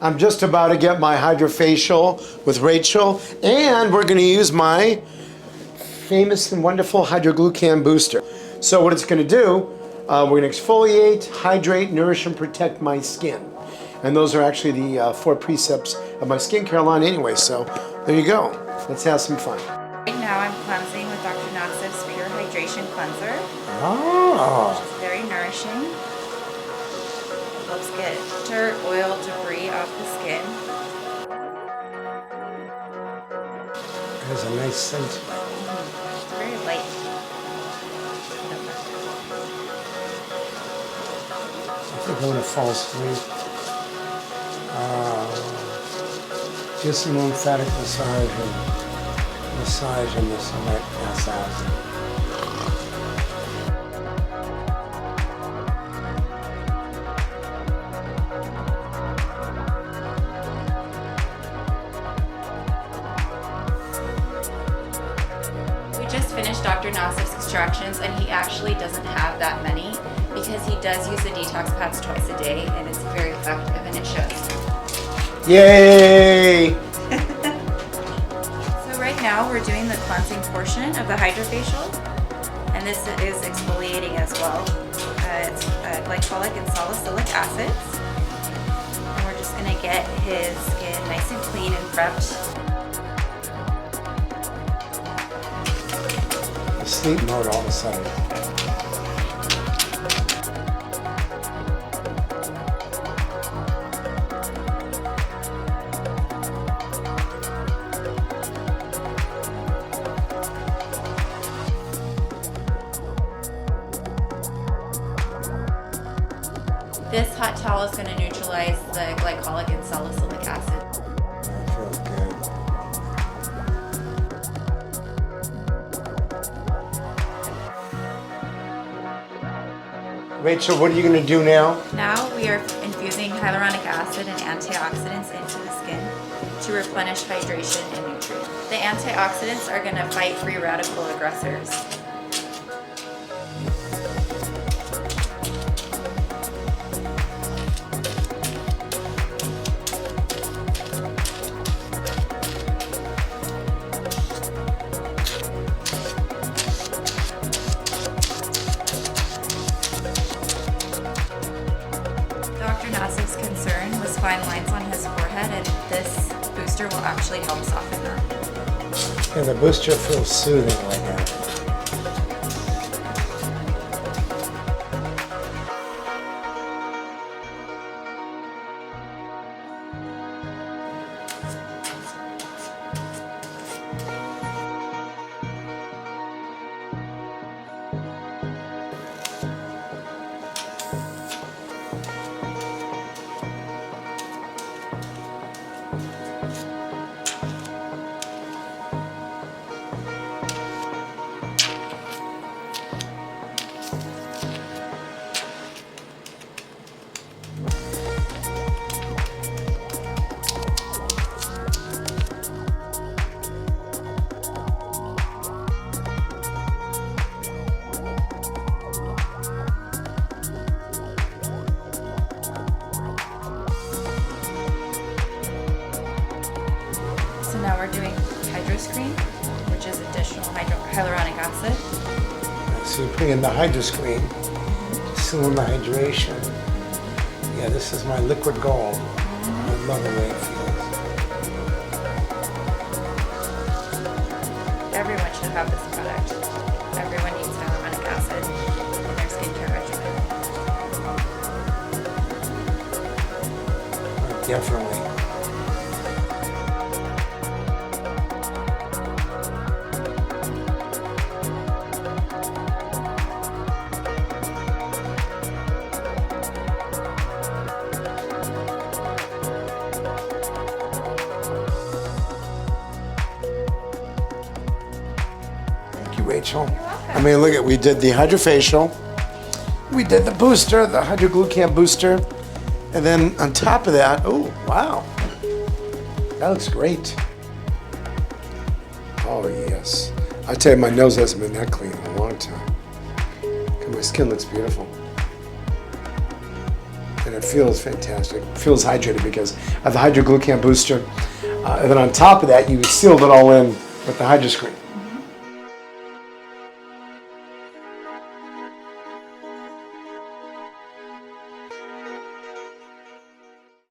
I'm just about to get my Hydrafacial with Rachel, and we're gonna use my famous and wonderful Hydraglucan Booster. So what it's gonna do, we're gonna exfoliate, hydrate, nourish, and protect my skin. And those are actually the 4 precepts of my skincare line anyway, so there you go. Let's have some fun. Right now I'm cleansing with Dr. Nassif's Pure Hydration Cleanser. Oh. Which is very nourishing. It helps get dirt, oil, debris off the skin. There's a nice scent. It's very light. I think I'm gonna fall asleep. Just some lymphatic massage and this I might pass out. We just finished Dr. Nassif's extractions, and he actually doesn't have that many because he does use the detox pads twice a day, and it's very effective and it shows. Yay! So right now we're doing the cleansing portion of the Hydrafacial, and this is exfoliating as well. It's glycolic and salicylic acids, and we're just going to get his skin nice and clean and prepped. Sleep mode all of a sudden. This hot towel is going to neutralize the glycolic and salicylic acid. That feels good. Rachel, what are you going to do now? Now we are infusing hyaluronic acid and antioxidants into the skin to replenish hydration and nutrients. The antioxidants are going to fight free radical aggressors. Dr. Nassif's concern was fine lines on his forehead, and this booster will actually help soften that. Yeah, the booster feels soothing right now. So now we're doing Hydrascreen, which is additional hyaluronic acid. So you're putting in the Hydrascreen, still in the hydration. Yeah, this is my liquid gold. I love the way it feels. Everyone should have this product. Everyone needs hyaluronic acid in their skincare regimen. Definitely. Rachel. You're welcome. I mean, look at, we did the Hydrafacial, we did the booster, the Hydraglucan Booster, and then on top of that, oh, wow. That looks great. Oh, yes. I tell you, my nose hasn't been that clean in a long time. My skin looks beautiful. and it feels fantastic. It feels hydrated because of the Hydraglucan Booster. And then on top of that, you sealed it all in with the Hydra Screen.